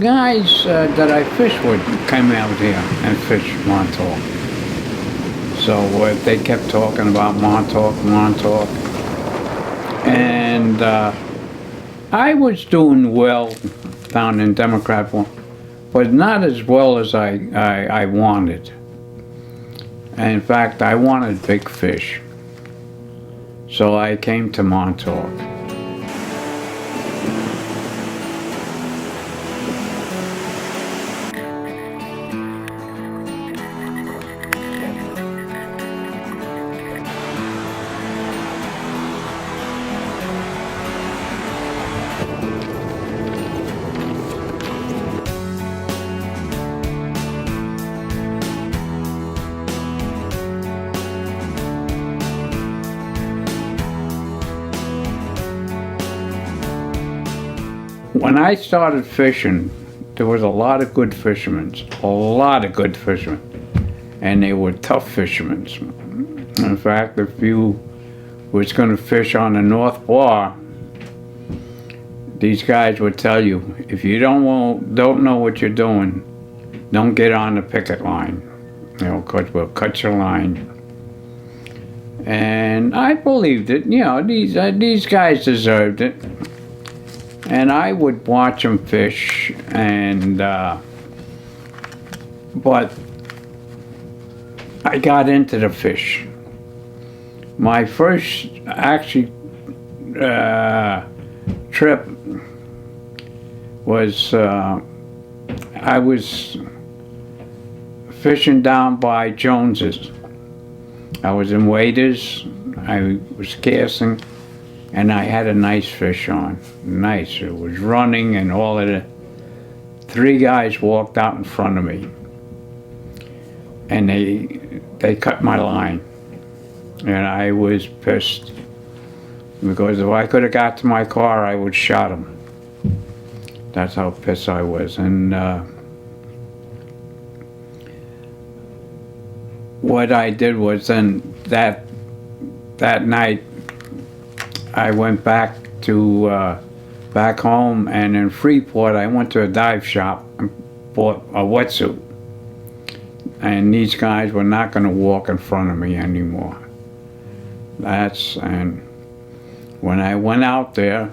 guys that I fish with came out here and fished Montauk. So they kept talking about Montauk, and I was doing well down in Democrat Point, but not as well as I wanted. In fact, I wanted big fish. So I came to Montauk. When I started fishing, there was a lot of good fishermen, and they were tough fishermen. In fact, if you was going to fish on the North Bar, these guys would tell you, if you don't know what you're doing, don't get on the picket line, you know, because we'll cut your line. And I believed it, you know, these guys deserved it. And I would watch them fish, and but I got into the fish. My first actually trip was I was fishing down by Jones's. I was in waders. I was casting. And I had a nice fish on. Nice. It was running and all of it. 3 guys walked out in front of me. And they cut my line. And I was pissed. Because if I could have got to my car, I would shot them. That's how pissed I was. And what I did was then that night, I went back to back home, and in Freeport I went to a dive shop and bought a wetsuit. And these guys were not going to walk in front of me anymore. And when I went out there,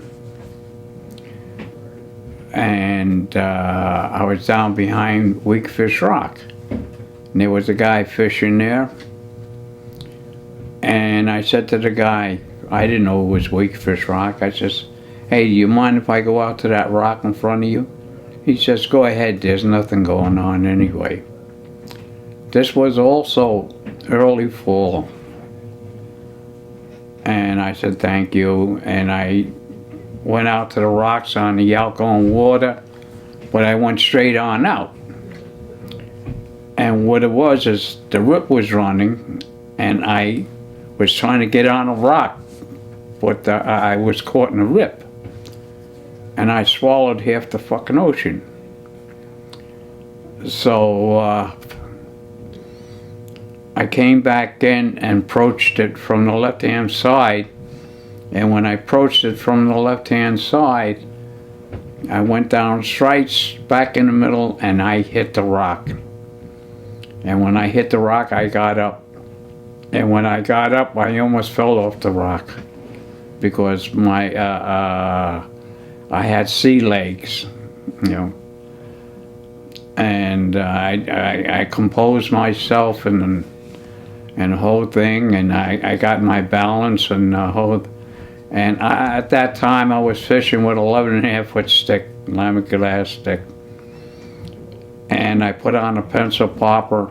and I was down behind Weakfish Rock, and there was a guy fishing there, and I said to the guy, I didn't know it was Weakfish Rock. I says, hey, do you mind if I go out to that rock in front of you? He says, go ahead, there's nothing going on anyway. This was also early fall. And I said, thank you. And I went out to the rocks on the Yalcone water, but I went straight on out. And what it was is the rip was running, and I was trying to get on a rock, but I was caught in a rip, and I swallowed half the fucking ocean. So I came back in and approached it from the left-hand side, and when I approached it from the left-hand side, I went down straight back in the middle, and I hit the rock. And when I hit the rock, I got up. And when I got up, I almost fell off the rock, because my I had sea legs, you know, and I composed myself and the whole thing, and I got my balance and the whole. And at that time, I was fishing with 11.5-foot stick, lime glass stick, and I put on a pencil popper,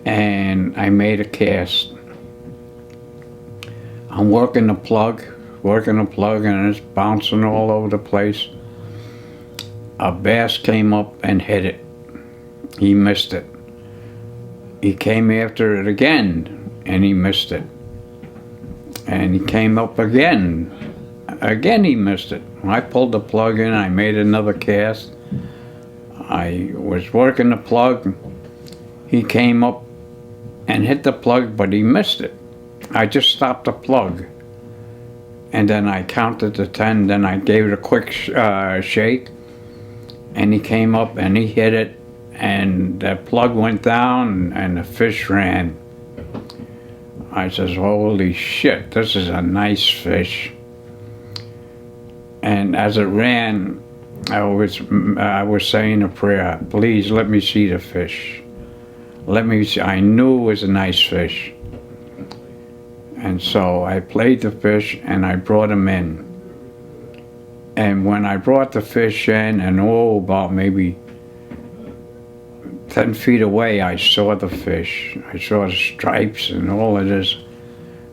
and I made a cast. I'm working the plug, and it's bouncing all over the place. A bass came up and hit it. He missed it. He came after it again, and he missed it. And he came up again. Again he missed it. I pulled the plug in, I made another cast. I was working the plug. He came up and hit the plug, but he missed it. I just stopped the plug, and then I counted to 10, then I gave it a quick shake, and he came up and he hit it, and the plug went down and the fish ran. I says, holy shit, this is a nice fish. And as it ran, I was saying a prayer, please let me see the fish. Let me see. I knew it was a nice fish. And so I played the fish and I brought him in. And when I brought the fish in, and about maybe 10 feet away, I saw the fish. I saw the stripes and all of this.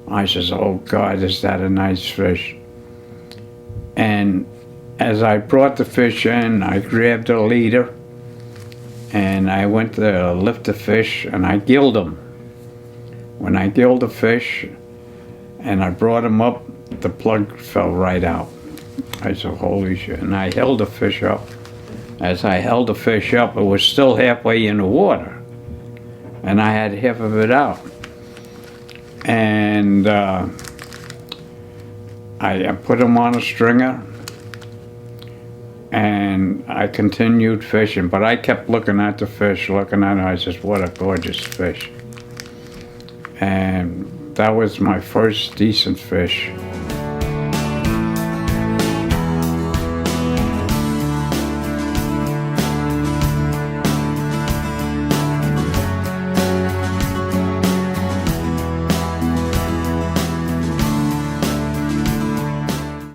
I says, oh God, is that a nice fish? And as I brought the fish in, I grabbed a leader and I went to lift the fish and I gilled him. When I gilled the fish and I brought him up, the plug fell right out. I said, holy shit. And I held the fish up. As I held the fish up, it was still halfway in the water. And I had half of it out. And I put him on a stringer. And I continued fishing. But I kept looking at the fish, looking at it. I said, what a gorgeous fish. And that was my first decent fish.